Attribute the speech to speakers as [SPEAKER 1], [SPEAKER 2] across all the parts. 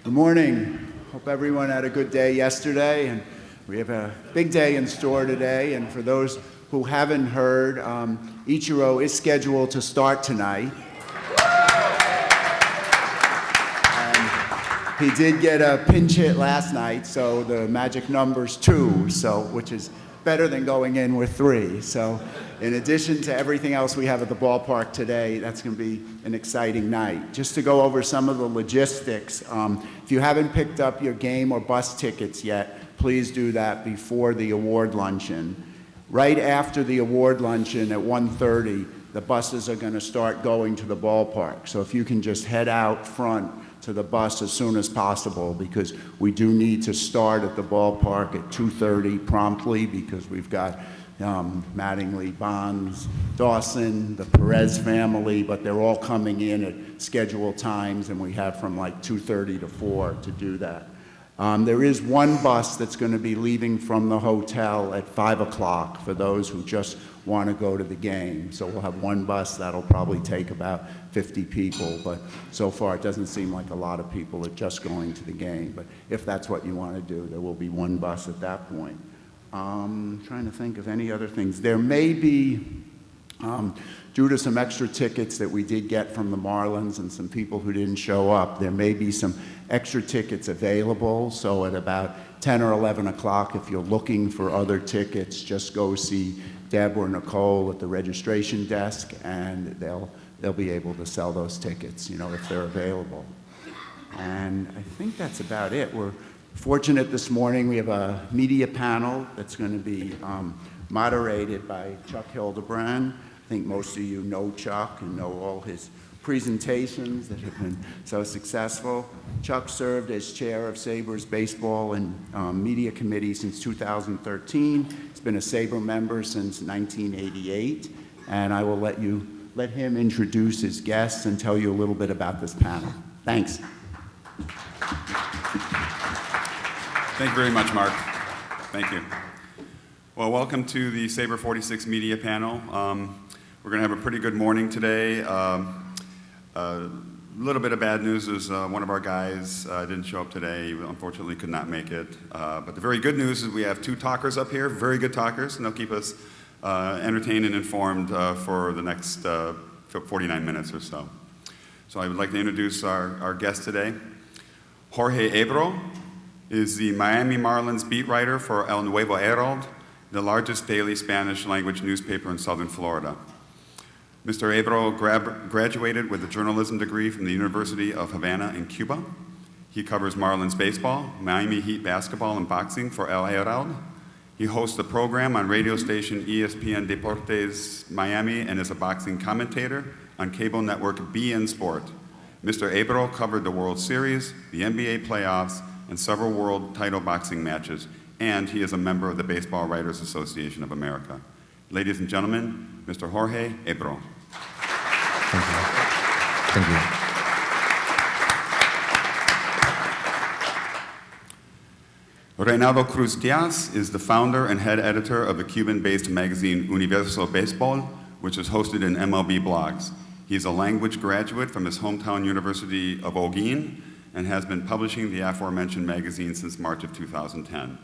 [SPEAKER 1] Good morning. Hope everyone had a good day yesterday, and we have a big day in store today. And for those who haven't heard, Ichiro is scheduled to start tonight. And he did get a pinch hit last night, so the magic number's 2, which is better than going in with 3. So in addition to everything else we have at the ballpark today, that's going to be an exciting night. Just to go over some of the logistics, if you haven't picked up your game or bus tickets yet, please do that before the award luncheon. Right after the award luncheon at 1:30, the buses are going to start going to the ballpark. So if you can just head out front to the bus as soon as possible, because we do need to start at the ballpark at 2:30 promptly, because we've got Mattingly, Bonds, Dawson, the Perez family, but they're all coming in at scheduled times, and we have from like 2:30 to 4 to do that. There is one bus that's going to be leaving from the hotel at 5 o'clock for those who just want to go to the game. So we'll have one bus that'll probably take about 50 people, but so far it doesn't seem like a lot of people are just going to the game. But if that's what you want to do, there will be one bus at that point. Trying to think of any other things. There may be, due to some extra tickets that we did get from the Marlins and some people who didn't show up, there may be some extra tickets available. So at about 10 or 11 o'clock, if you're looking for other tickets, just go see Deb or Nicole at the registration desk, and they'll be able to sell those tickets, if they're available. And I think that's about it. We're fortunate this morning. We have a media panel that's going to be moderated by Chuck Hildebrandt. I think most of you know Chuck and know all his presentations that have been so successful. Chuck served as chair of SABR's Baseball and Media Committee since 2013. He's been a SABR member since 1988, and I will let him introduce his guests and tell you a little bit about this panel. Thanks.
[SPEAKER 2] Thank you very much, Mark. Thank you. Well, welcome to the SABR 46 media panel. We're going to have a pretty good morning today. A little bit of bad news is one of our guys didn't show up today. He unfortunately could not make it. But the very good news is we have 2 talkers up here, very good talkers, and they'll keep us entertained and informed for the next 49 minutes or so. So I would like to introduce our guest today. Jorge April is the Miami Marlins beat writer for El Nuevo Herald, the largest daily Spanish language newspaper in southern Florida. Mr. Ebro graduated with a journalism degree from the University of Havana in Cuba. He covers Marlins baseball, Miami Heat basketball, and boxing for El Herald. He hosts a program on radio station ESPN Deportes Miami and is a boxing commentator on cable network beIN Sport. Mr. Ebro covered the World Series, the NBA playoffs, and several world title boxing matches, and he is a member of the Baseball Writers Association of America. Ladies and gentlemen, Mr. Jorge April.
[SPEAKER 3] Thank you. Thank you.
[SPEAKER 2] Reynaldo Cruz Diaz is the founder and head editor of the Cuban-based magazine Universo Beisbol, which is hosted in MLB blogs. He's a language graduate from his hometown University of Holguin and has been publishing the aforementioned magazine since March of 2010.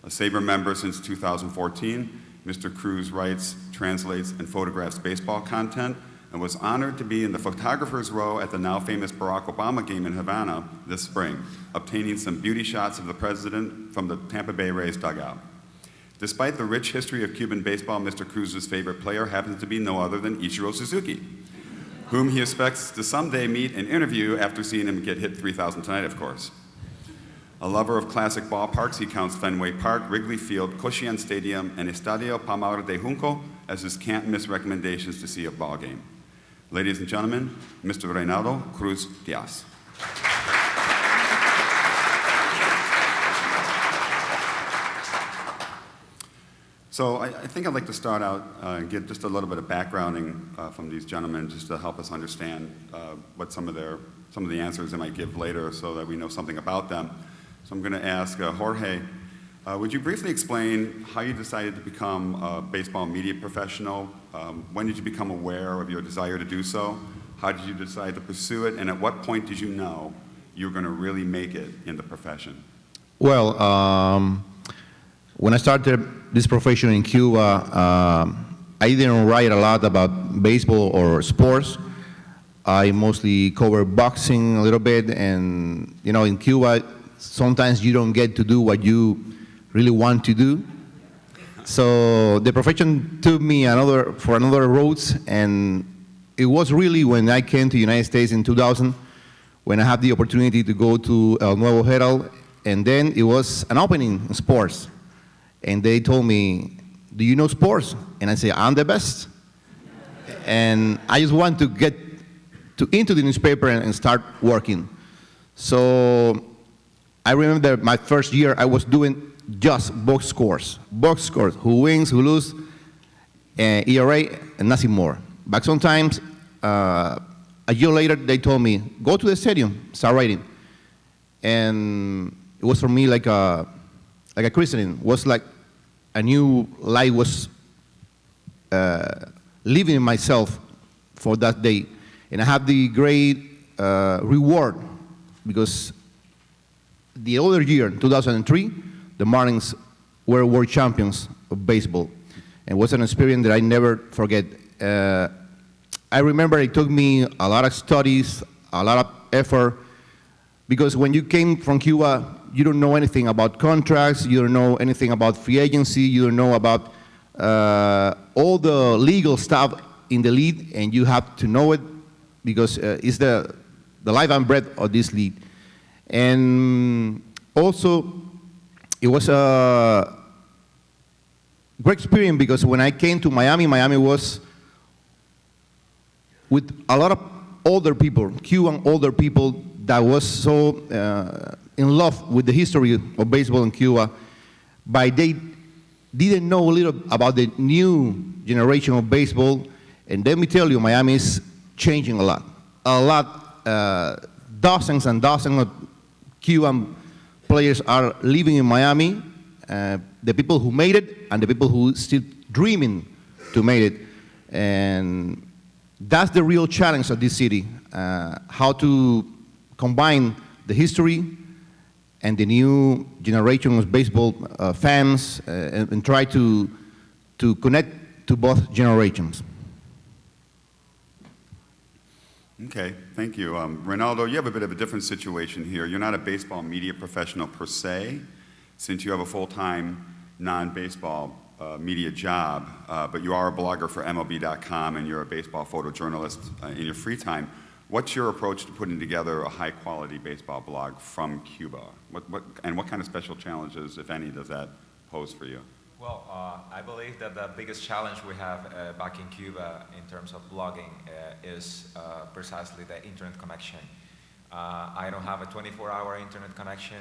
[SPEAKER 2] A SABR member since 2014, Mr. Cruz writes, translates, and photographs baseball content, and was honored to be in the photographer's row at the now famous Barack Obama game in Havana this spring, obtaining some beauty shots of the president from the Tampa Bay Rays dugout. Despite the rich history of Cuban baseball, Mr. Cruz's favorite player happens to be no other than Ichiro Suzuki, whom he expects to someday meet and interview after seeing him get hit 3,000 tonight, of course. A lover of classic ballparks, he counts Fenway Park, Wrigley Field, Cochin Stadium, and Estadio Palmar de Junco as his can't-miss recommendations to see a ball game. Ladies and gentlemen, Mr. Reynaldo Cruz Diaz. So I think I'd like to start out and give just a little bit of backgrounding from these gentlemen, just to help us understand what some of the answers they might give later, so that we know something about them. So I'm going to ask Jorge, would you briefly explain how you decided to become a baseball media professional? When did you become aware of your desire to do so? How did you decide to pursue it? And at what point did you know you're going to really make it in the profession?
[SPEAKER 3] Well, when I started this profession in Cuba, I didn't write a lot about baseball or sports. I mostly cover boxing a little bit, and you know, in Cuba, sometimes you don't get to do what you really want to do. So the profession took me for another roads, and it was really when I came to the United States in 2000, when I had the opportunity to go to Nuevo Herald, and then it was an opening in sports. And they told me, do you know sports? And I say, I'm the best. And I just want to get into the newspaper and start working. So I remember my first year I was doing just box scores, who wins, who lose, ERA, and nothing more. But sometimes, a year later, they told me, go to the stadium, start writing. And it was for me like a christening. It was like a new life was living in myself for that day. And I had the great reward because the other year, 2003, the Marlins were world champions of baseball. And it was an experience that I never forget. I remember it took me a lot of studies, a lot of effort, because when you came from Cuba, you don't know anything about contracts, you don't know anything about free agency, you don't know about all the legal stuff in the league, and you have to know it because it's the life and breath of this league. And also, it was a great experience because when I came to Miami, Miami was with a lot of older people, Cuban older people that was so in love with the history of baseball in Cuba, but they didn't know a little about the new generation of baseball. And let me tell you, Miami is changing a lot. Dozens and dozens of Cuban players are living in Miami, the people who made it and the people who still dreaming to make it. And that's the real challenge of this city, how to combine the history and the new generation of baseball fans and try to connect to both generations.
[SPEAKER 2] Okay, thank you. Reynaldo, you have a bit of a different situation here. You're not a baseball media professional per se, since you have a full-time non-baseball media job, but you are a blogger for MLB.com and you're a baseball photojournalist in your free time. What's your approach to putting together a high-quality baseball blog from Cuba? What kind of special challenges, if any, does that pose for you?
[SPEAKER 4] Well, I believe that the biggest challenge we have back in Cuba in terms of blogging is precisely the internet connection. I don't have a 24-hour internet connection,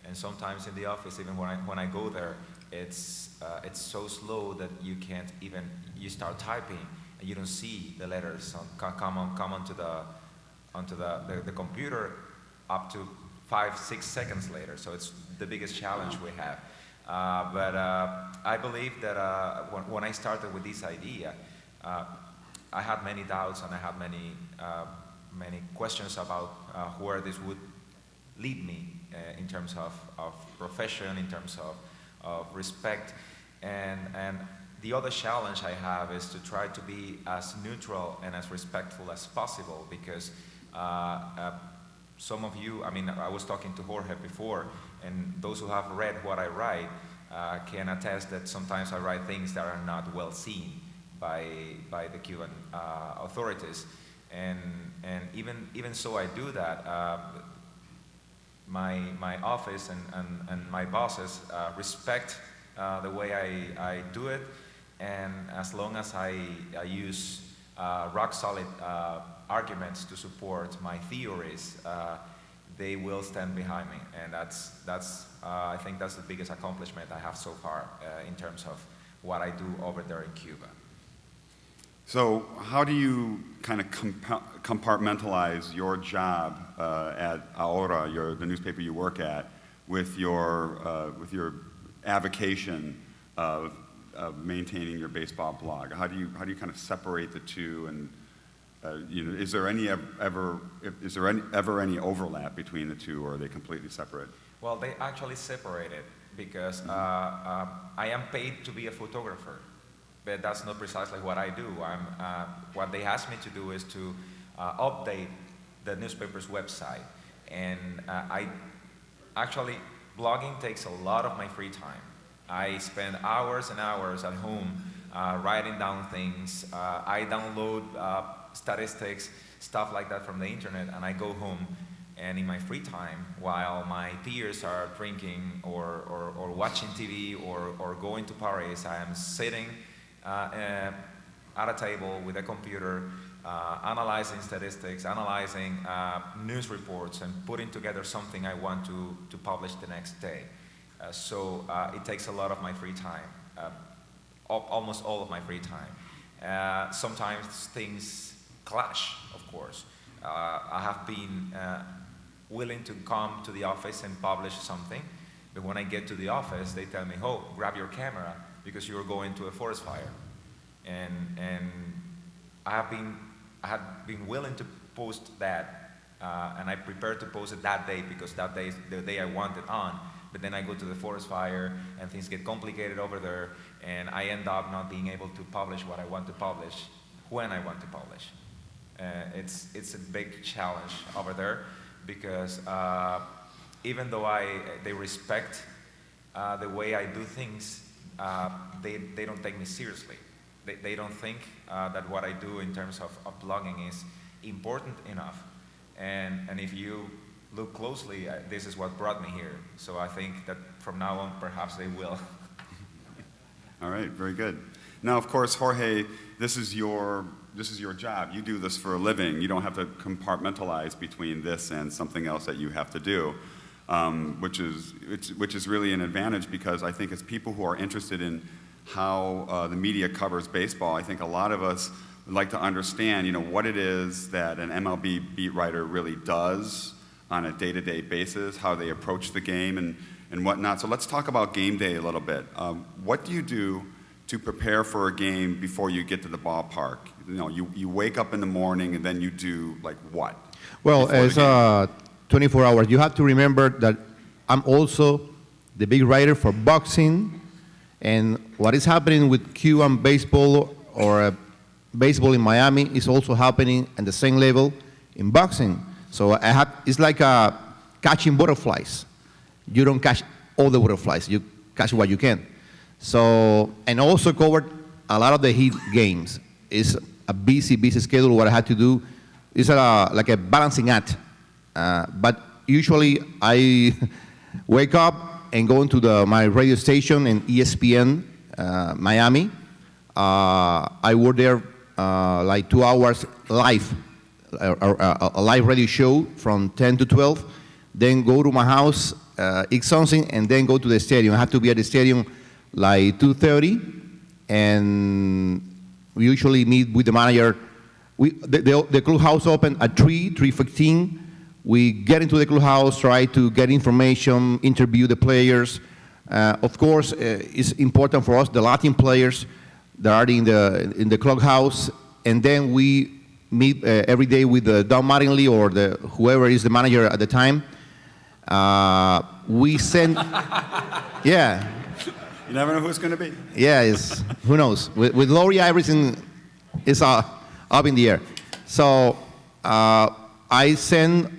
[SPEAKER 4] and sometimes in the office, even when I go there, it's so slow that you can't even, you start typing and you don't see the letters come onto the computer up to 5-6 seconds later. So it's the biggest challenge we have. But I believe that when I started with this idea, I had many doubts and I had many questions about where this would lead me in terms of profession, in terms of respect. And the other challenge I have is to try to be as neutral and as respectful as possible, because some of you, I mean, I was talking to Jorge before, and those who have read what I write can attest that sometimes I write things that are not well seen by the Cuban authorities, and even so I do that. My office and my bosses respect the way I do it, and as long as I use rock solid arguments to support my theories, they will stand behind me, and that's I think that's the biggest accomplishment I have so far in terms of what I do over there in Cuba.
[SPEAKER 2] So how do you kind of compartmentalize your job at Ahora, the newspaper you work at, with your avocation of maintaining your baseball blog? How do you kind of separate the two, and Is there ever any overlap between the two, or are they completely separate?
[SPEAKER 4] Well, they actually separated because I am paid to be a photographer, but that's not precisely what I do. What they asked me to do is to update the newspaper's website, and blogging takes a lot of my free time. I spend hours and hours at home writing down things. I download statistics, stuff like that from the internet, and I go home, and in my free time, while my peers are drinking or watching TV or going to parties, I am sitting at a table with a computer, analyzing statistics, analyzing news reports, and putting together something I want to publish the next day. So it takes a lot of my free time, almost all of my free time. Sometimes things clash, of course. I have been willing to come to the office and publish something, but when I get to the office, they tell me, "Oh, grab your camera because you're going to a forest fire." And I have been willing to post that, and I prepared to post it that day because that day is the day I want it on. But then I go to the forest fire, and things get complicated over there, and I end up not being able to publish what I want to publish when I want to publish. It's a big challenge over there because even though they respect the way I do things, they don't take me seriously. They don't think that what I do in terms of blogging is important enough. And if you look closely, this is what brought me here. So I think that from now on, perhaps they will.
[SPEAKER 2] All right, very good. Now, of course, Jorge, this is your job. You do this for a living. You don't have to compartmentalize between this and something else that you have to do, which is really an advantage, because I think as people who are interested in how the media covers baseball, I think a lot of us would like to understand, what it is that an MLB beat writer really does on a day-to-day basis, how they approach the game and whatnot. So let's talk about game day a little bit. What do you do to prepare for a game before you get to the ballpark? You wake up in the morning and then you do what?
[SPEAKER 3] Well, as 24 hours, you have to remember that I'm also the big writer for boxing, and what is happening with Cuban baseball or baseball in Miami is also happening at the same level in boxing. So it's like catching butterflies. You don't catch all the butterflies, you catch what you can. So, and also covered a lot of the Heat games. It's a busy schedule. What I had to do is like a balancing act. But usually I wake up and go into my radio station in ESPN Miami. I work there like 2 hours live, a live radio show from 10 to 12. Then go to my house, eat something, and then go to the stadium. I have to be at the stadium like 2:30, and we usually meet with the manager. The clubhouse open at 3:15. We get into the clubhouse, try to get information, interview the players. Of course, it's important for us, the Latin players that are in the clubhouse, and then we meet every day with Don Mattingly or whoever is the manager at the time. We send, yeah.
[SPEAKER 2] You never know who it's going to be.
[SPEAKER 3] Yeah, who knows? With Lori Iverson, it's up in the air. So I send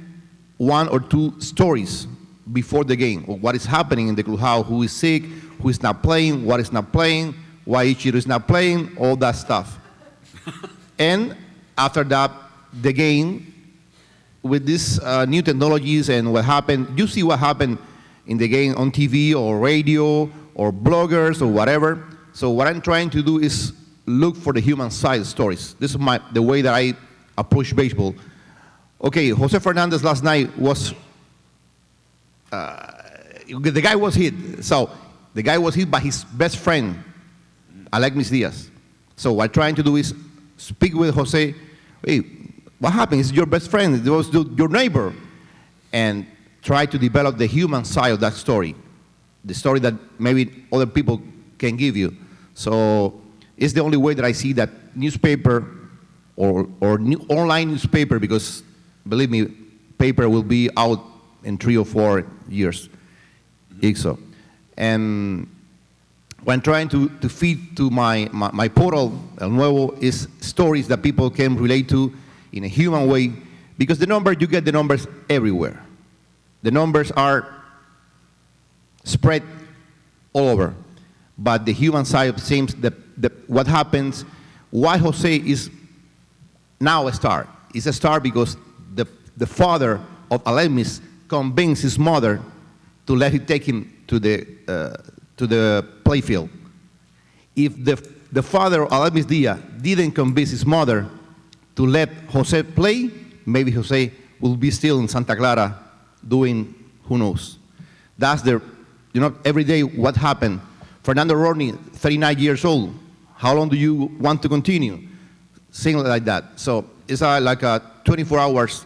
[SPEAKER 3] 1 or 2 stories before the game of what is happening in the clubhouse, who is sick, who is not playing, what is not playing, why Ichiro is not playing, all that stuff. And after that, the game, with these new technologies and what happened, you see what happened in the game on TV or radio or bloggers or whatever. So what I'm trying to do is look for the human side stories. This is the way that I approach baseball. Okay, Jose Fernandez last night was, the guy was hit. So the guy was hit by his best friend, Alexis Diaz. So what I'm trying to do is speak with Jose. Hey, what happened? It's your best friend. It was your neighbor. And try to develop the human side of that story, the story that maybe other people can give you. So it's the only way that I see that newspaper or new online newspaper, because believe me, paper will be out in 3 or 4 years. So, and when trying to feed to my portal, El Nuevo, is stories that people can relate to in a human way, because you get the numbers everywhere. The numbers are spread all over, but the human side seems that what happens, why Jose is now a star. He's a star because the father of Alamis convinced his mother to let him take him to the playfield. If the father of Alamis Diaz didn't convince his mother to let Jose play, maybe Jose will be still in Santa Clara doing who knows. That's every day what happened. Fernando Rodney, 39 years old. How long do you want to continue? Things like that. So it's like 24 hours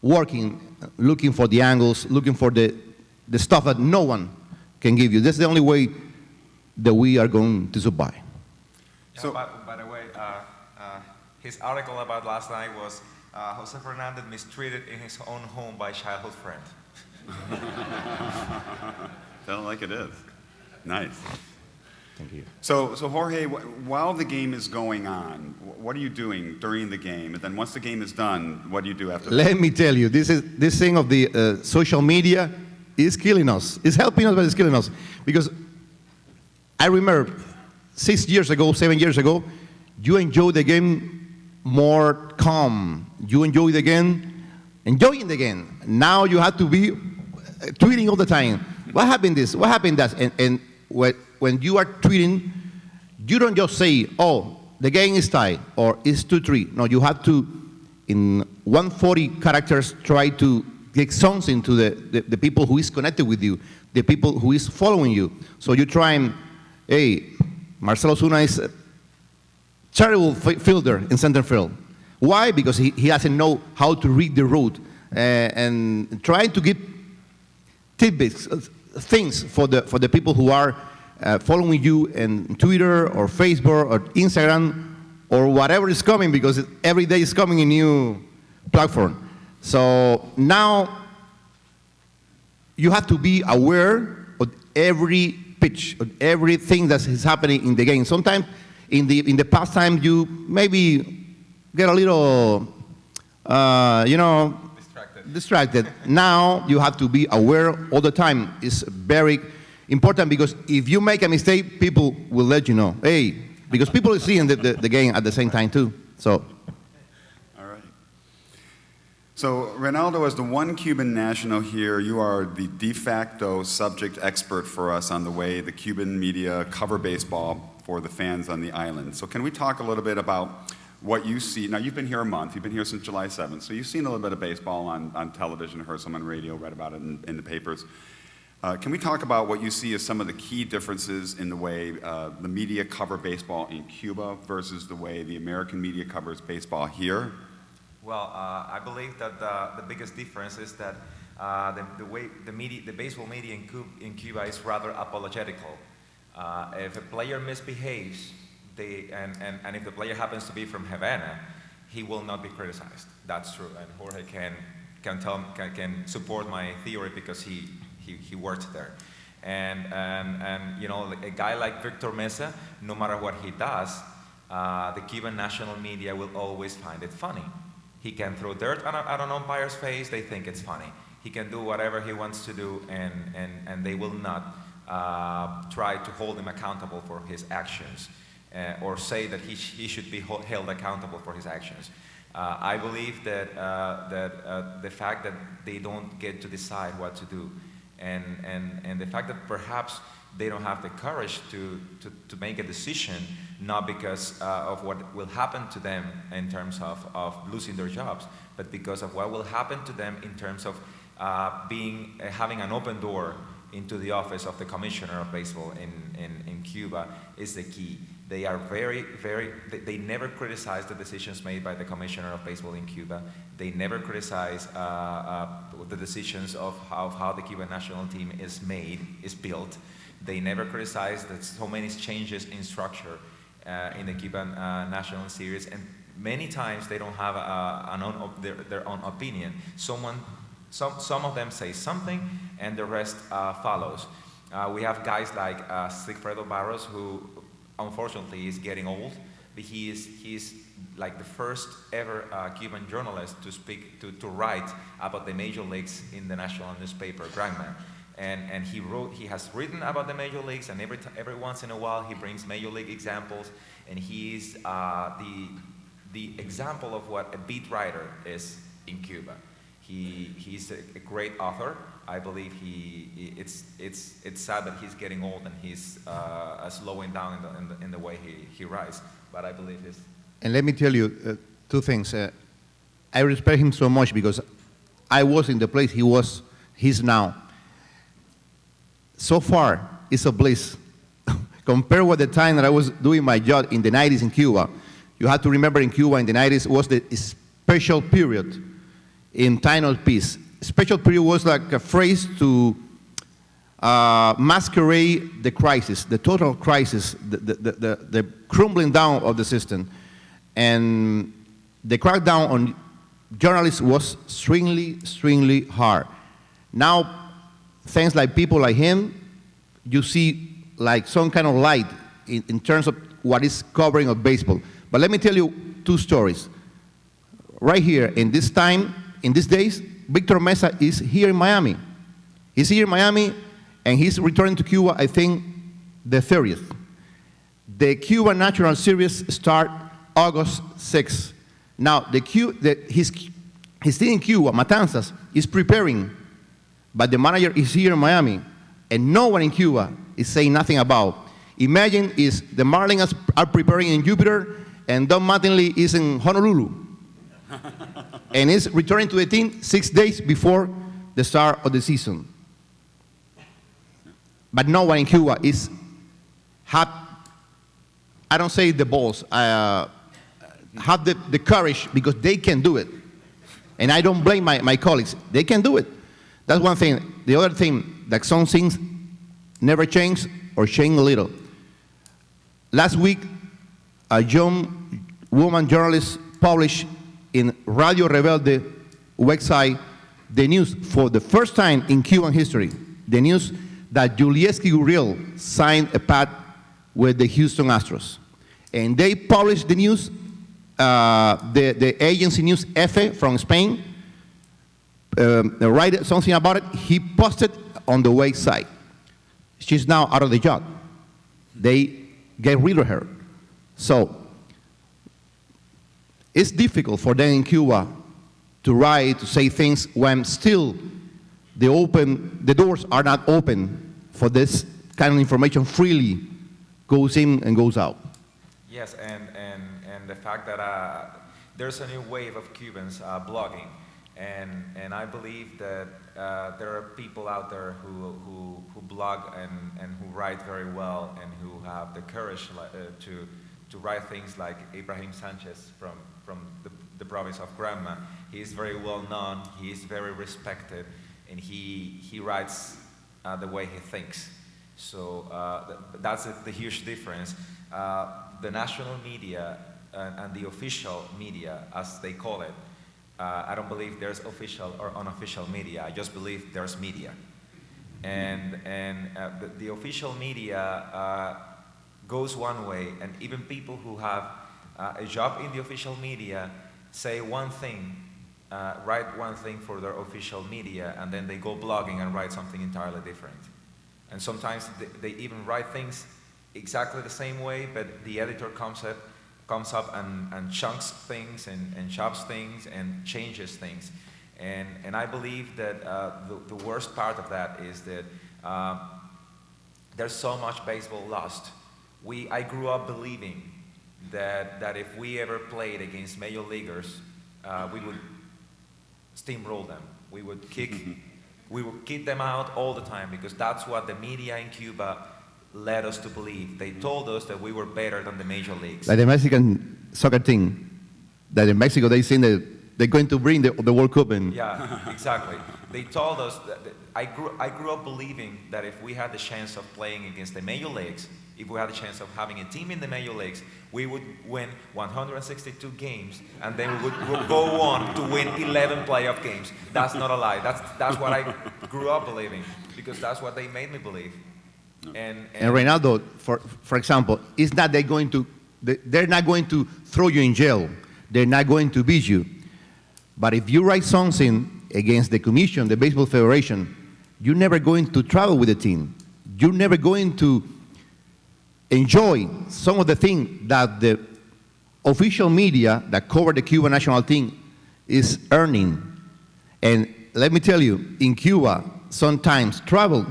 [SPEAKER 3] working, looking for the angles, looking for the stuff that no one can give you. That's the only way that we are going to survive.
[SPEAKER 4] So, by the way, his article about last night was Jose Fernandez mistreated in his own home by childhood friend.
[SPEAKER 2] Tell it like it is. Nice.
[SPEAKER 3] Thank you.
[SPEAKER 2] So Jorge, while the game is going on, what are you doing during the game? And then once the game is done, what do you do after that?
[SPEAKER 3] Let me tell you, this thing of the social media is killing us. It's helping us, but it's killing us. Because I remember 7 years ago, you enjoy the game more calm. You enjoy the game, enjoying the game. Now you have to be tweeting all the time. What happened this? What happened that? And when you are tweeting, you don't just say, oh, the game is tied, or it's 2-3. No, you have to, in 140 characters, try to get something to the people who is connected with you, the people who is following you. So you try and, hey, Marcelo Zuna is a terrible fielder in center field. Why? Because he doesn't know how to read the route. And trying to give tidbits, things for the people who are following you in Twitter or Facebook or Instagram or whatever is coming, because every day is coming a new platform. So now you have to be aware of every pitch, of everything that is happening in the game. Sometimes in the past time you maybe get a little, distracted. Now you have to be aware all the time. It's very important, because if you make a mistake, people will let you know. Hey, because people are seeing the game at the same time too. So.
[SPEAKER 2] All right. So Reynaldo, as the one Cuban national here, you are the de facto subject expert for us on the way the Cuban media cover baseball for the fans on the island. So can we talk a little bit about what you see? Now, you've been here a month. You've been here since July 7th. So you've seen a little bit of baseball on television, heard some on radio, read about it in the papers. Can we talk about what you see as some of the key differences in the way the media cover baseball in Cuba versus the way the American media covers baseball here?
[SPEAKER 4] Well, I believe that the biggest difference is that the way the baseball media in Cuba is rather apologetical. If a player misbehaves, and if the player happens to be from Havana, he will not be criticized. That's true, and Jorge can support my theory because he worked there. And a guy like Victor Mesa, no matter what he does, the Cuban national media will always find it funny. He can throw dirt at an umpire's face, they think it's funny. He can do whatever he wants to do, and they will not try to hold him accountable for his actions, or say that he should be held accountable for his actions. I believe that the fact that they don't get to decide what to do, and the fact that perhaps they don't have the courage to make a decision, not because of what will happen to them in terms of losing their jobs, but because of what will happen to them in terms of having an open door into the office of the Commissioner of Baseball in Cuba is the key. They are they never criticize the decisions made by the Commissioner of Baseball in Cuba. They never criticize the decisions of how the Cuban national team is built. They never criticize that so many changes in structure in the Cuban national series. And many times they don't have their own opinion. Some of them say something, and the rest follows. We have guys like Sigfredo Barros, who unfortunately is getting old, but he's like the first ever Cuban journalist to speak, to write about the major leagues in the national newspaper, Grandman. And he has written about the major leagues, and every once in a while he brings major league examples, and he's the example of what a beat writer is in Cuba. He's a great author. I believe it's sad that he's getting old and he's slowing down in the way he writes, but I believe he's.
[SPEAKER 3] And let me tell you two things. I respect him so much because I was in the place he's now. So far, it's a bliss. Compared with the time that I was doing my job in the 90s in Cuba, you have to remember in Cuba in the 90s was the special period in time of peace. Special period was like a phrase to masquerade the crisis, the total crisis, the crumbling down of the system. And the crackdown on journalists was extremely hard. Now, things like people like him, you see like some kind of light in terms of what is covering of baseball. But let me tell you two stories. Right here, in this time, in these days, Victor Mesa is here in Miami. He's here in Miami, and he's returning to Cuba, I think, the 30th. The Cuba National Series start August 6th. Now, his team in Cuba, Matanzas, is preparing, but the manager is here in Miami, and no one in Cuba is saying nothing about. Imagine is the Marlins are preparing in Jupiter, and Don Mattingly is in Honolulu. And is returning to the team 6 days before the start of the season. But no one in Cuba I don't say the balls, have the courage because they can do it. And I don't blame my colleagues. They can do it. That's one thing. The other thing, that some things never change or change a little. Last week, a young woman journalist published in Radio Rebelde website the news for the first time in Cuban history, the news that Julieski Gurriel signed a pact with the Houston Astros. And they published the news, the agency News Efe from Spain, write something about it. He posted on the website. She's now out of the job. They get rid of her. So it's difficult for them in Cuba to write, to say things when still the doors are not open for this kind of information freely goes in and goes out.
[SPEAKER 4] Yes, and the fact that there's a new wave of Cubans blogging, and I believe that there are people out there who blog and who write very well and who have the courage to write things like Ibrahim Sanchez from the province of Granma. He is very well known, he is very respected, and he writes the way he thinks. So that's the huge difference. The national media and the official media, as they call it, I don't believe there's official or unofficial media. I just believe there's media. And the official media goes one way, and even people who have a job in the official media say one thing, write one thing for their official media, and then they go blogging and write something entirely different. And sometimes they even write things exactly the same way, but the editor comes up and chunks things and chops things and changes things. And I believe that the worst part of that is that there's so much baseball lost. I grew up believing that if we ever played against major leaguers, we would steamroll them. We would kick them out all the time, because that's what the media in Cuba led us to believe. They told us that we were better than the major leagues.
[SPEAKER 3] Like the Mexican soccer team, that in Mexico they think that they're going to bring the World Cup in.
[SPEAKER 4] Yeah, exactly. They told us that I grew up believing that if we had the chance of playing against the major leagues, if we had a chance of having a team in the major leagues, we would win 162 games, and then we would go on to win 11 playoff games. That's not a lie. That's what I grew up believing, because that's what they made me believe. And
[SPEAKER 3] Reynaldo, for example, is not they're not going to throw you in jail. They're not going to beat you. But if you write something against the commission, the Baseball Federation, you're never going to travel with the team. You're never going to enjoy some of the things that the official media that cover the Cuban national team is earning. And let me tell you, in Cuba, sometimes travel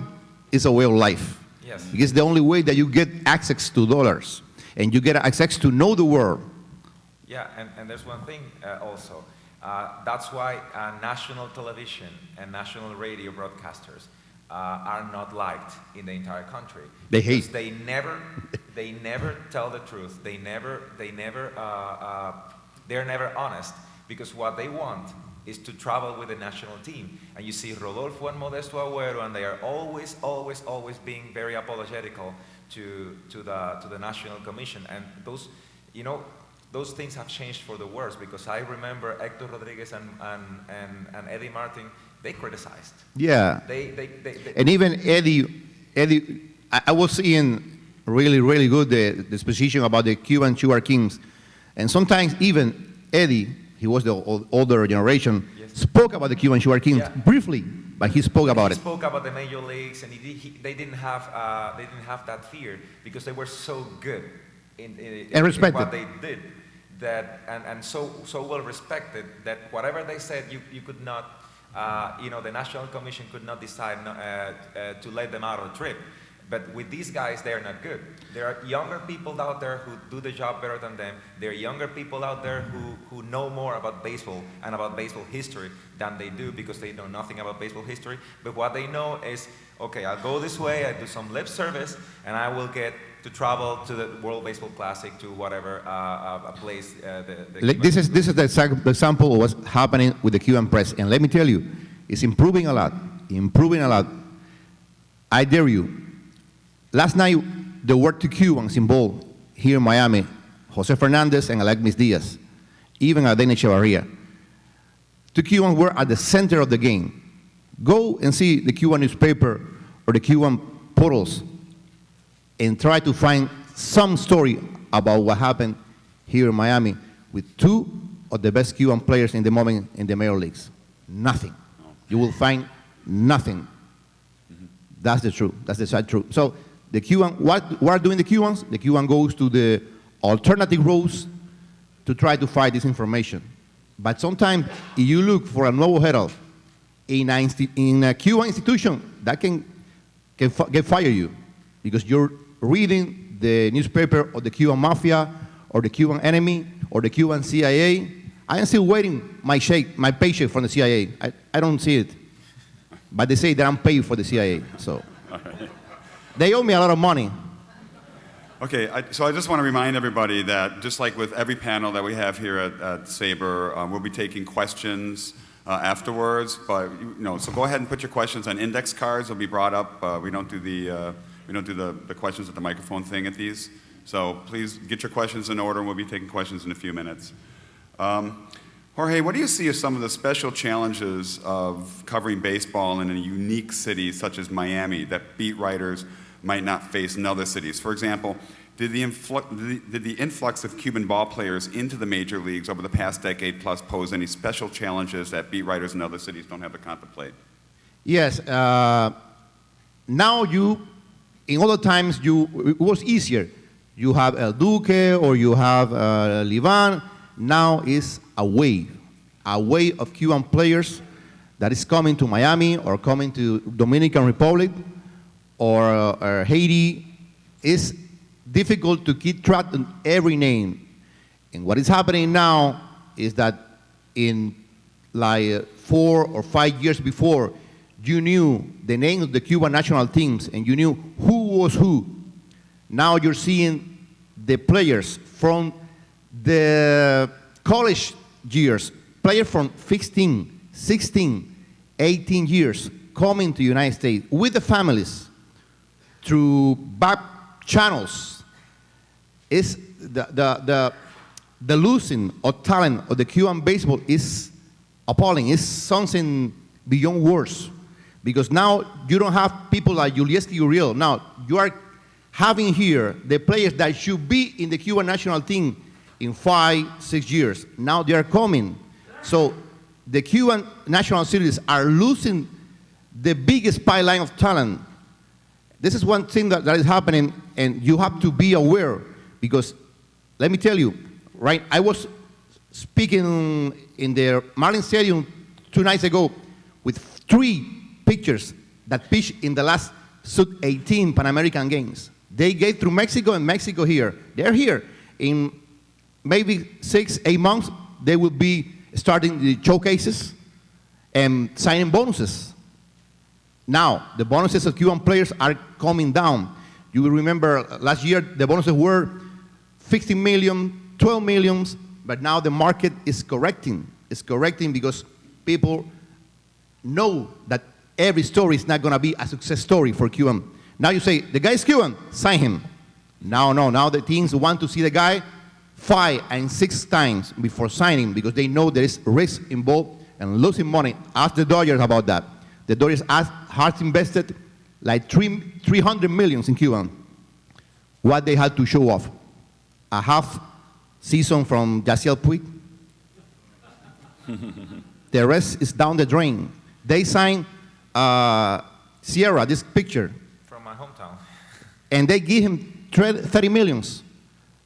[SPEAKER 3] is a way of life.
[SPEAKER 4] Yes.
[SPEAKER 3] It's the only way that you get access to dollars and you get access to know the world.
[SPEAKER 4] Yeah, and there's one thing also. That's why national television and national radio broadcasters are not liked in the entire country.
[SPEAKER 3] They
[SPEAKER 4] because
[SPEAKER 3] hate.
[SPEAKER 4] They never tell the truth. They're never honest, because what they want is to travel with the national team. And you see Rodolfo and Modesto Agüero, and they are always being very apologetical to the National Commission. And those, those things have changed for the worse, because I remember Hector Rodriguez and Eddie Martin, they criticized.
[SPEAKER 3] Yeah.
[SPEAKER 4] They
[SPEAKER 3] And even Eddie, I was seeing really good the exposition about the Cuban Sugar Kings. And sometimes even Eddie, he was the older generation,
[SPEAKER 4] Yes.
[SPEAKER 3] spoke about the Cuban Sugar Kings briefly, but he spoke about
[SPEAKER 4] He
[SPEAKER 3] it.
[SPEAKER 4] spoke about the major leagues, and they didn't have that fear, because they were so good in
[SPEAKER 3] respected.
[SPEAKER 4] what they did, that and so well respected that whatever they said, you could not, the National Commission could not decide to let them out of the trip. But with these guys, they are not good. There are younger people out there who do the job better than them. There are younger people out there who know more about baseball and about baseball history than they do, because they know nothing about baseball history. But what they know is, okay, I'll go this way, I do some lip service, and I will get to travel to the World Baseball Classic, to whatever a place.
[SPEAKER 3] This is the example of what's happening with the Cuban press. And let me tell you, it's improving a lot. I dare you. Last night, there were 2 Cubans involved here in Miami, Jose Fernandez and Alexis Diaz, even Adene Echevarria. 2 Cubans were at the center of the game. Go and see the Cuban newspaper or the Cuban portals and try to find some story about what happened here in Miami with 2 of the best Cuban players in the moment in the major leagues. Nothing. You will find nothing. That's the truth. That's the sad truth. So the Cuban, what are doing the Cubans? The Cuban goes to the alternative routes to try to find this information. But sometimes, if you look for a Nuevo Herald in a Cuban institution, that can fire you, because you're reading the newspaper of the Cuban mafia or the Cuban enemy or the Cuban CIA. I am still waiting my paycheck from the CIA. I don't see it. But they say that I'm paid for the CIA. So they owe me a lot of money.
[SPEAKER 2] Okay, so I just want to remind everybody that just like with every panel that we have here at SABR, we'll be taking questions afterwards. But so go ahead and put your questions on index cards. They'll be brought up. We don't do the questions at the microphone thing at these. So please get your questions in order, and we'll be taking questions in a few minutes. Jorge, what do you see as some of the special challenges of covering baseball in a unique city such as Miami that beat writers might not face in other cities? For example, did the influx of Cuban ball players into the major leagues over the past decade plus pose any special challenges that beat writers in other cities don't have to contemplate?
[SPEAKER 3] Yes. Now in other times, it was easier. You have El Duque or you have Livan. Now is a wave of Cuban players that is coming to Miami or coming to Dominican Republic or Haiti. It's difficult to keep track of every name. And what is happening now is that in like 4 or 5 years before, you knew the names of the Cuban national teams and you knew who was who. Now you're seeing the players from the college years, players from 15, 16, 18 years coming to the United States with the families to back channels. Is the losing of talent of the Cuban baseball is appalling. It's something beyond words. Because now you don't have people like Julieski Uriel. Now you are having here the players that should be in the Cuban national team in 5-6 years. Now they are coming. So the Cuban national series are losing the biggest pipeline of talent. This is one thing that is happening, and you have to be aware, because let me tell you, right, I was speaking in the Marlin Stadium 2 nights ago with 3 pitchers that pitched in the last Sub-18 Pan American Games. They gave through Mexico and Mexico here. They're here. In maybe 6-8 months, they will be starting the showcases and signing bonuses. Now, the bonuses of Cuban players are coming down. You will remember last year, the bonuses were 15 million, 12 million, but now the market is correcting. It's correcting because people know that every story is not going to be a success story for Cuban. Now you say, the guy is Cuban, sign him. Now the teams want to see the guy 5 and 6 times before signing because they know there is risk involved and losing money. Ask the Dodgers about that. The Dodgers has invested like 300 millions in Cuban. What they had to show off? A half season from Yasiel Puig. The rest is down the drain. They signed Sierra, this picture.
[SPEAKER 4] From my hometown.
[SPEAKER 3] And they give him 30 millions.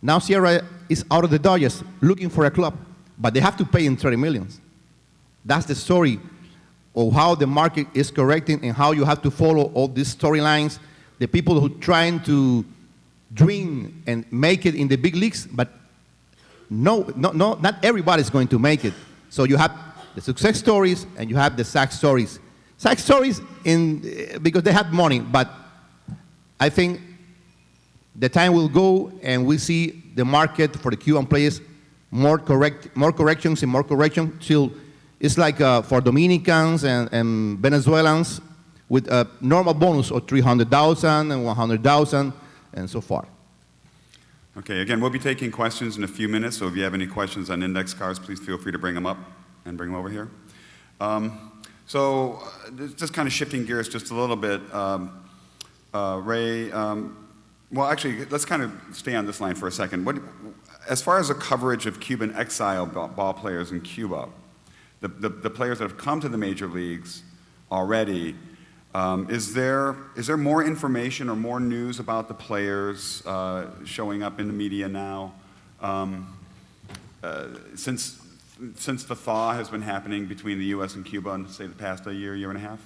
[SPEAKER 3] Now Sierra is out of the Dodgers looking for a club, but they have to pay him 30 millions. That's the story of how the market is correcting and how you have to follow all these storylines. The people who are trying to dream and make it in the big leagues, but not everybody's going to make it. So you have the success stories and you have the sad stories. Sad stories because they have money, but I think the time will go and we see the market for the Cuban players more corrections and more correction till it's like for Dominicans and Venezuelans with a normal bonus of 300,000 and 100,000 and so far.
[SPEAKER 2] Okay, again, we'll be taking questions in a few minutes, so if you have any questions on index cards, please feel free to bring them up and bring them over here. Just kind of shifting gears just a little bit, Ray, well, actually, let's kind of stay on this line for a second. As far as the coverage of Cuban exile ball players in Cuba, the players that have come to the major leagues already, is there more information or more news about the players showing up in the media now? Since the thaw has been happening between the U.S. and Cuba in, say, the past year and a half?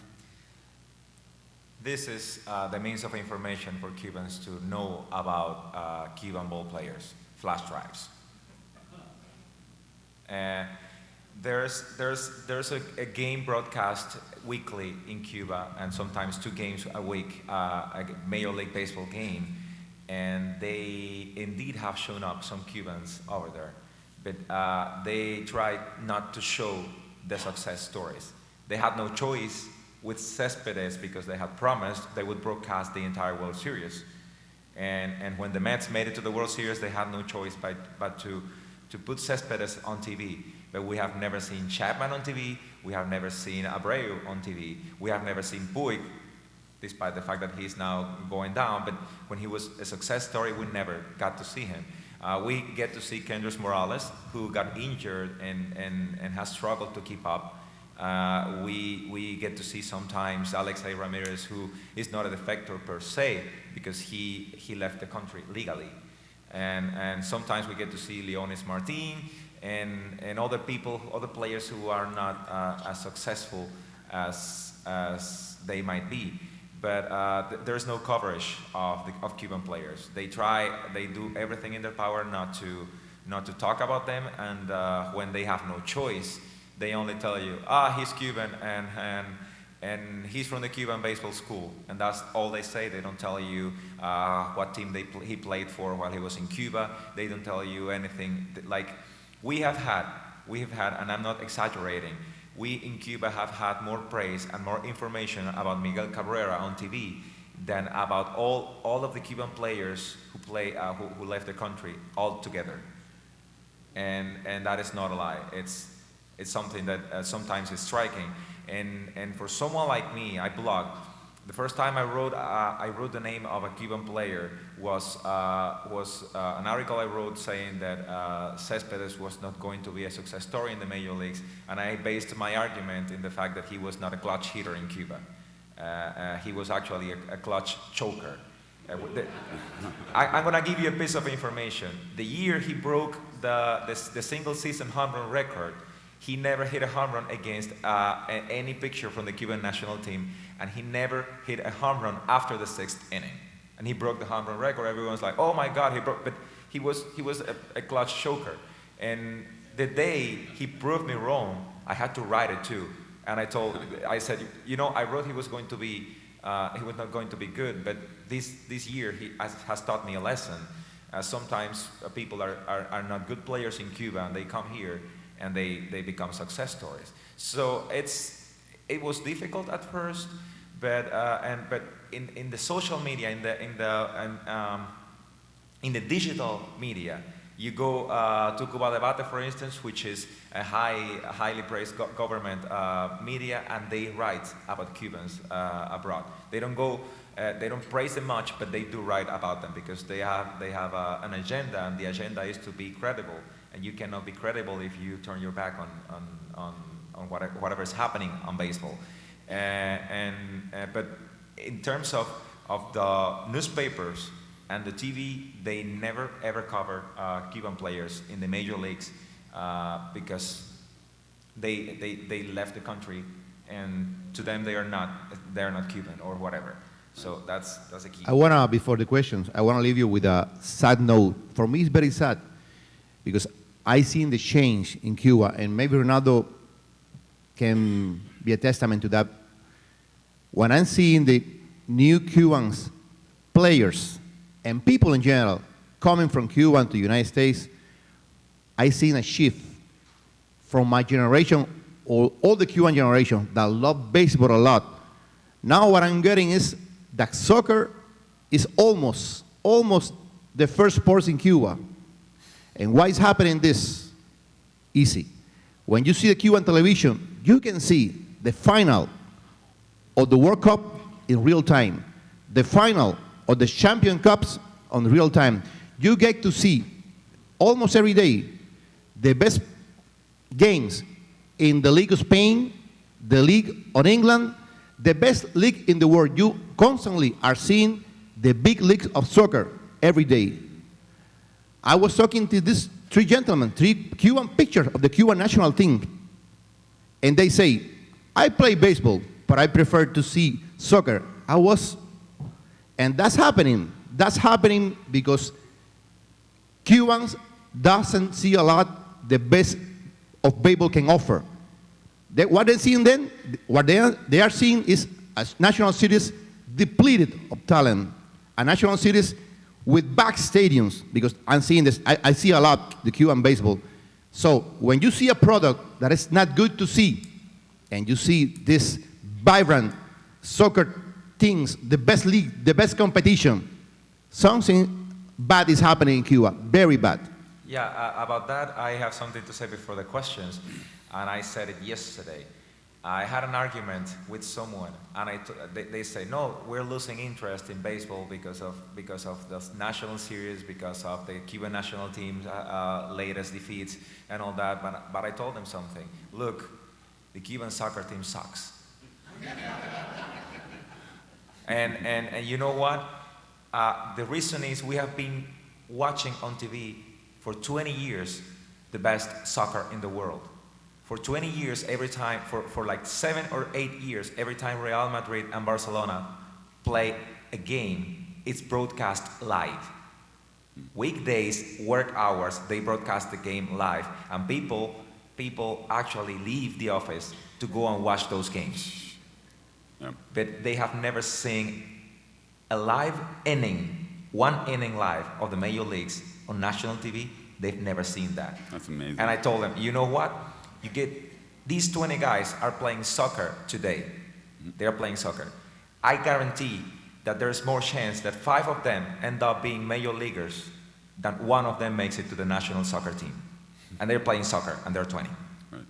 [SPEAKER 4] This is the means of information for Cubans to know about Cuban ball players, flash drives. There's a game broadcast weekly in Cuba, and sometimes 2 games a week, a Major League Baseball game, and they indeed have shown up some Cubans over there, but they tried not to show the success stories. They had no choice with Cespedes because they had promised they would broadcast the entire World Series, and when the Mets made it to the World Series, they had no choice but to put Cespedes on TV. But we have never seen Chapman on TV, we have never seen Abreu on TV, we have never seen Puig, despite the fact that he's now going down, but when he was a success story, we never got to see him. We get to see Kendrys Morales, who got injured and has struggled to keep up. We get to see sometimes Alexei Ramirez, who is not a defector per se, because he left the country legally. And sometimes we get to see Leonis Martin and other people, other players who are not as successful as they might be. But there's no coverage of Cuban players. They do everything in their power not to talk about them, and when they have no choice, they only tell you, he's Cuban and he's from the Cuban baseball school, and that's all they say. They don't tell you what team he played for while he was in Cuba. They don't tell you anything. Like we have had, and I'm not exaggerating, we in Cuba have had more praise and more information about Miguel Cabrera on TV than about all of the Cuban players who left the country all together. And that is not a lie. It's something that sometimes is striking. And for someone like me, I blog. The first time I wrote the name of a Cuban player was an article I wrote saying that Cespedes was not going to be a success story in the major leagues, and I based my argument in the fact that he was not a clutch hitter in Cuba. He was actually a clutch choker. I'm going to give you a piece of information. The year he broke the single season home run record, he never hit a home run against any pitcher from the Cuban national team, and he never hit a home run after the 6th inning. And he broke the home run record. Everyone's like, "Oh my God, he broke!" But he was a clutch choker. And the day he proved me wrong, I had to write it too. And I said, you know, I wrote he was not going to be good, but this year he has taught me a lesson. Sometimes people are not good players in Cuba, and they come here and they become success stories. So it was difficult at first, but in the social media, in the digital media, you go to Cuba Debate, for instance, which is a highly praised government media, and they write about Cubans abroad. They don't praise them much, but they do write about them because they have an agenda, and the agenda is to be credible. And you cannot be credible if you turn your back on whatever is happening on baseball. But in terms of the newspapers and the TV, they never ever cover Cuban players in the major leagues because they left the country, and to them they're not Cuban or whatever. So that's a key.
[SPEAKER 3] Before the questions, I wanna leave you with a sad note. For me, it's very sad because I seen the change in Cuba, and maybe Reynaldo can be a testament to that. When I'm seeing the new Cubans, players, and people in general coming from Cuba to the United States, I seen a shift from my generation, or all the Cuban generation that love baseball a lot. Now what I'm getting is that soccer is almost the first sport in Cuba. And why is happening this? Easy. When you see the Cuban television, you can see the final of the World Cup in real time, the final of the Champion Cups on real time. You get to see almost every day the best games in the League of Spain, the League of England, the best league in the world. You constantly are seeing the big leagues of soccer every day. I was talking to these three gentlemen, three Cuban pictures of the Cuban national team, and they say, I play baseball, but I prefer to see soccer. And that's happening. That's happening because Cubans doesn't see a lot the best of baseball can offer. What they're seeing then, what they are seeing is a national series depleted of talent, a national series with back stadiums, because I'm seeing this, I see a lot the Cuban baseball. So when you see a product that is not good to see, and you see this vibrant soccer things, the best league, the best competition, something bad is happening in Cuba, very bad.
[SPEAKER 4] Yeah, about that, I have something to say before the questions, and I said it yesterday. I had an argument with someone, and they say, no, we're losing interest in baseball because of the national series, because of the Cuban national team's latest defeats and all that. But I told them something. Look, the Cuban soccer team sucks. and you know what? The reason is we have been watching on TV for 20 years the best soccer in the world. For 20 years, every time, for like 7 or 8 years, every time Real Madrid and Barcelona play a game, it's broadcast live. Weekdays, work hours, they broadcast the game live. And people actually leave the office to go and watch those games.
[SPEAKER 2] Yep.
[SPEAKER 4] But they have never seen a live inning, one inning live of the major leagues on national TV. They've never seen that.
[SPEAKER 2] That's amazing.
[SPEAKER 4] And I told them, you know what? You get, these 20 guys are playing soccer today. They're playing soccer. I guarantee that there's more chance that 5 of them end up being major leaguers than 1 of them makes it to the national soccer team. And they're playing soccer, and they're 20.
[SPEAKER 2] Right.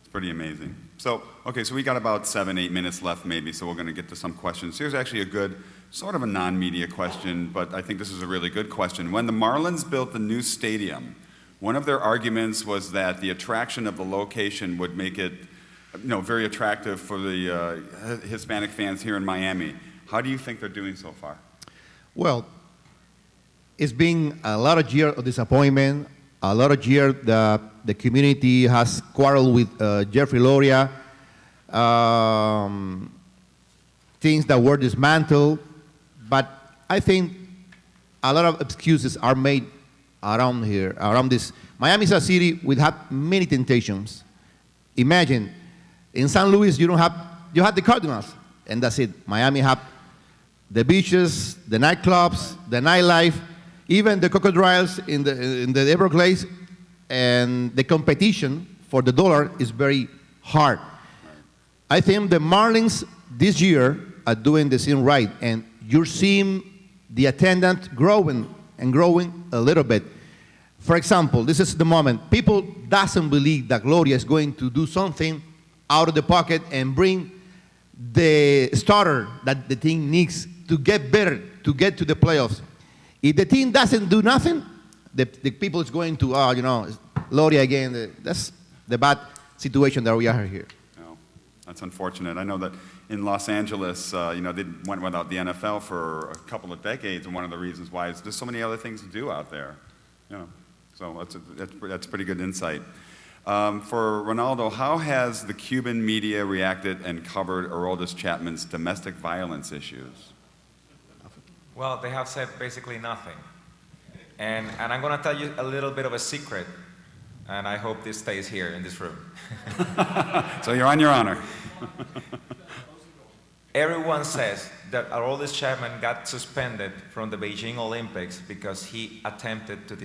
[SPEAKER 2] It's pretty amazing. So, okay, so we got about 7, 8 minutes left maybe, so we're going to get to some questions. Here's actually a good, sort of a non-media question, but I think this is a really good question. When the Marlins built the new stadium, one of their arguments was that the attraction of the location would make it, very attractive for the Hispanic fans here in Miami. How do you think they're doing so far?
[SPEAKER 3] Well, it's been a lot of years of disappointment. A lot of years the community has quarreled with Jeffrey Loria. Things that were dismantled. But I think a lot of excuses are made around here, around this. Miami is a city with had many temptations. Imagine, in St. Louis, you have the Cardinals, and that's it. Miami have the beaches, the nightclubs, the nightlife, even the crocodiles in the Ebro place, and the competition for the dollar is very hard. I think the Marlins this year are doing the thing right, and you're seeing the attendance growing and growing a little bit. For example, this is the moment. People doesn't believe that Gloria is going to do something out of the pocket and bring the starter that the team needs to get better, to get to the playoffs. If the team doesn't do nothing, the people is going to, Gloria again. That's the bad situation that we are here.
[SPEAKER 2] No, that's unfortunate. I know that in Los Angeles, they went without the NFL for a couple of decades, and one of the reasons why is there's so many other things to do out there. So that's pretty good insight. For Reynaldo, how has the Cuban media reacted and covered Aroldis Chapman's domestic violence issues?
[SPEAKER 4] Well, they have said basically nothing. And I'm going to tell you a little bit of a secret, and I hope this stays here in this room.
[SPEAKER 2] So you're on your honor.
[SPEAKER 4] Everyone says that Aroldis Chapman got suspended from the Beijing Olympics because he attempted to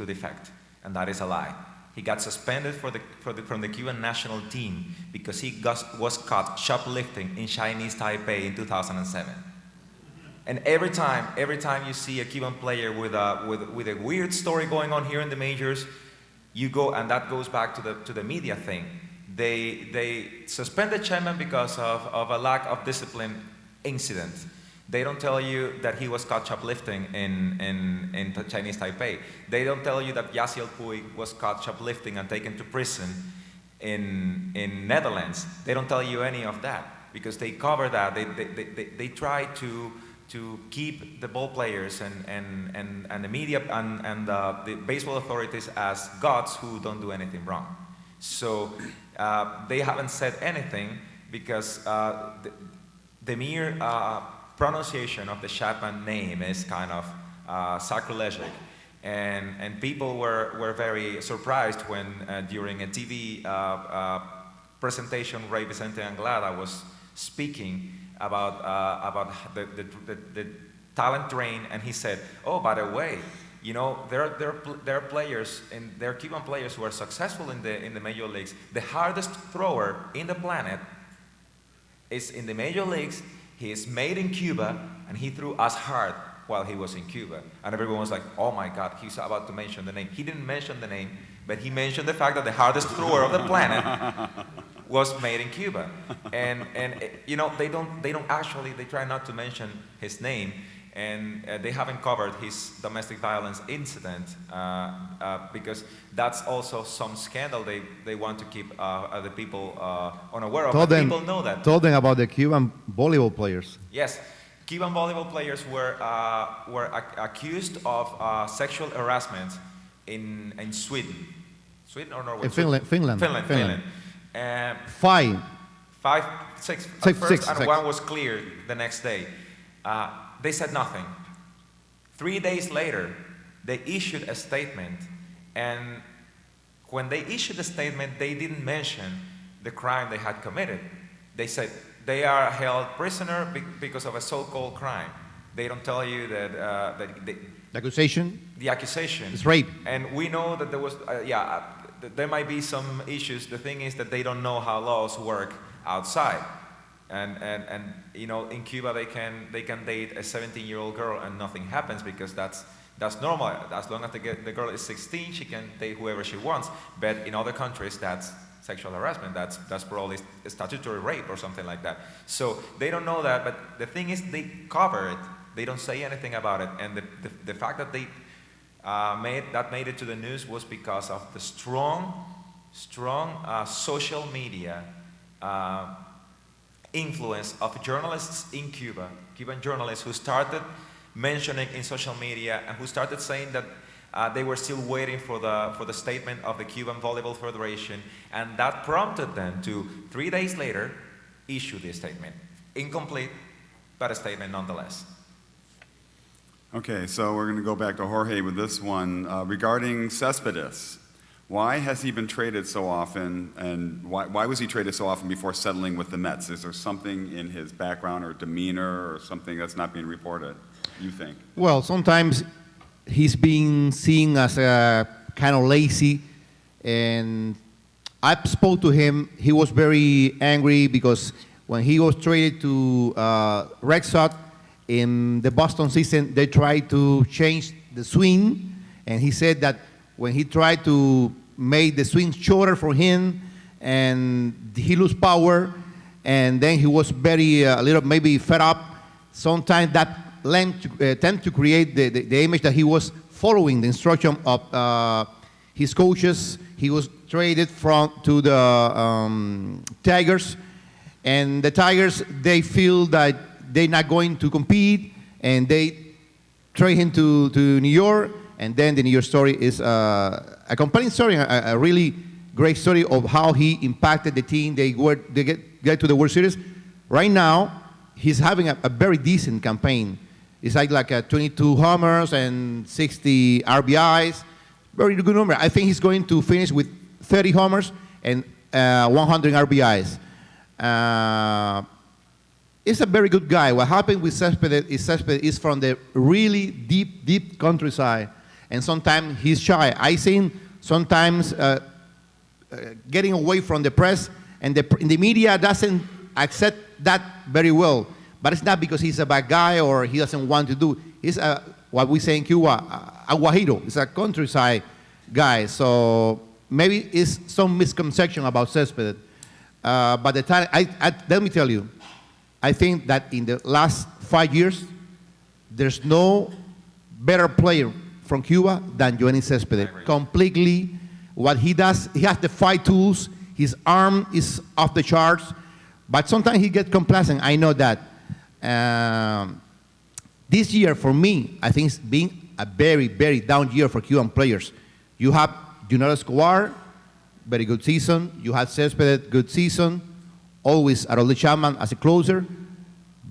[SPEAKER 4] defect, and that is a lie. He got suspended from the Cuban national team because he was caught shoplifting in Chinese Taipei in 2007. And every time you see a Cuban player with a weird story going on here in the majors, you go, and that goes back to the media thing. They suspended Chapman because of a lack of discipline incident. They don't tell you that he was caught shoplifting in Chinese Taipei. They don't tell you that Yasiel Puig was caught shoplifting and taken to prison in Netherlands. They don't tell you any of that because they cover that. They try to keep the ball players and the media and the baseball authorities as gods who don't do anything wrong. So they haven't said anything because the mere pronunciation of the Chapman name is kind of sacrilegic. And people were very surprised when during a TV presentation, Ray Vicente Anglada was speaking about the talent drain, and he said, "Oh, by the way, there are players, and there are Cuban players who are successful in the major leagues. The hardest thrower in the planet is in the major leagues. He is made in Cuba, and he threw as hard while he was in Cuba." And everyone was like, "Oh my God, he's about to mention the name." He didn't mention the name, but he mentioned the fact that the hardest thrower of the planet was made in Cuba. And they try not to mention his name, and they haven't covered his domestic violence incident because that's also some scandal they want to keep the people unaware of. People know that.
[SPEAKER 3] Told them about the Cuban volleyball players.
[SPEAKER 4] Yes, Cuban volleyball players were accused of sexual harassment in Sweden. Sweden or Norway?
[SPEAKER 3] Finland.
[SPEAKER 4] Finland. Six, and one was cleared the next day. They said nothing. 3 days later, they issued a statement, and when they issued the statement, they didn't mention the crime they had committed. They said they are held prisoner because of a so-called crime. They don't tell you that the
[SPEAKER 3] accusation?
[SPEAKER 4] The accusation
[SPEAKER 3] is rape.
[SPEAKER 4] And we know that there was, there might be some issues. The thing is that they don't know how laws work outside. And you know, in Cuba they can date a 17-year-old girl and nothing happens because that's normal. As long as the girl is 16, she can date whoever she wants. But in other countries, that's sexual harassment. That's probably statutory rape or something like that. So they don't know that. But the thing is, they cover it. They don't say anything about it. And the fact that they made it to the news was because of the strong social media influence of journalists in Cuba, Cuban journalists who started mentioning in social media and who started saying that they were still waiting for the statement of the Cuban Volleyball Federation, and that prompted them to 3 days later issue this statement. Incomplete, but a statement nonetheless.
[SPEAKER 2] Okay, so we're going to go back to Jorge with this one. Regarding Cespedes, why has he been traded so often, and why was he traded so often before settling with the Mets? Is there something in his background or demeanor or something that's not being reported, you think?
[SPEAKER 3] Well, sometimes he's being seen as a kind of lazy, and I spoke to him. He was very angry because when he was traded to Red Sox in the Boston season, they tried to change the swing, and he said that when he tried to make the swing shorter for him, and he lose power, and then he was very a little maybe fed up. Sometimes that tend to create the image that he was following the instruction of his coaches. He was traded to the Tigers, and the Tigers, they feel that they're not going to compete, and they trade him to New York. And then the New York story is a compelling story, a really great story of how he impacted the team. They get to the World Series. Right now, he's having a very decent campaign. It's like 22 homers and 60 RBIs. Very good number. I think he's going to finish with 30 homers and 100 RBIs. He's a very good guy. What happened with Cespedes is from the really deep countryside. And sometimes he's shy. I seen sometimes getting away from the press, and the media doesn't accept that very well. But it's not because he's a bad guy or he doesn't want to do. He's what we say in Cuba, a guajiro. He's a countryside guy. So maybe it's some misconception about Cespedes. But the time, let me tell you, I think that in the last 5 years, there's no better player from Cuba than Yoenis Cespedes. Completely, what he does, he has the 5 tools. His arm is off the charts, but sometimes he gets complacent. I know that. This year, for me, I think it's been a very, very down year for Cuban players. You have Junel Escobar, very good season. You had Cespedes, good season. Always Harold Chapman as a closer.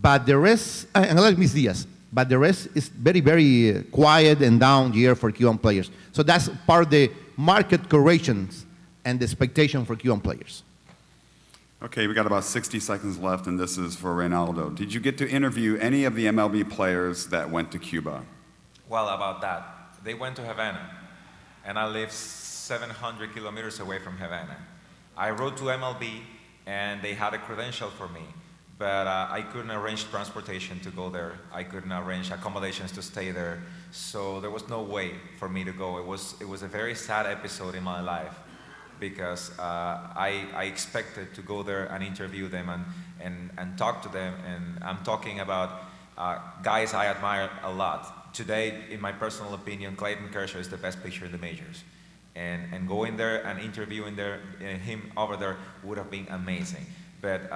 [SPEAKER 3] But the rest, and Luis Diaz. But the rest is very, very quiet and down year for Cuban players. So that's part of the market corrections and the expectation for Cuban players.
[SPEAKER 2] Okay, we got about 60 seconds left, and this is for Reynaldo. Did you get to interview any of the MLB players that went to Cuba?
[SPEAKER 4] Well, about that, they went to Havana, and I live 700 kilometers away from Havana. I wrote to MLB, and they had a credential for me. But I couldn't arrange transportation to go there. I couldn't arrange accommodations to stay there. So there was no way for me to go. It was a very sad episode in my life because I expected to go there and interview them and talk to them. And I'm talking about guys I admire a lot. Today, in my personal opinion, Clayton Kershaw is the best pitcher in the majors. And going there and interviewing him over there would have been amazing. But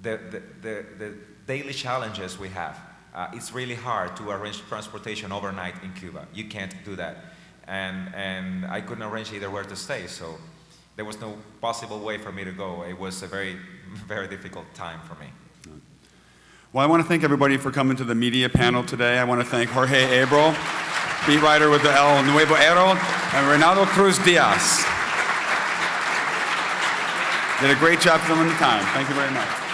[SPEAKER 4] the daily challenges we have, it's really hard to arrange transportation overnight in Cuba. You can't do that. And I couldn't arrange either where to stay, so there was no possible way for me to go. It was a very, very difficult time for me.
[SPEAKER 2] Well, I want to thank everybody for coming to the media panel today. I want to thank Jorge April, beat writer with the Nuevo Herald, and Reynaldo Cruz Diaz. Did a great job filling the time. Thank you very much.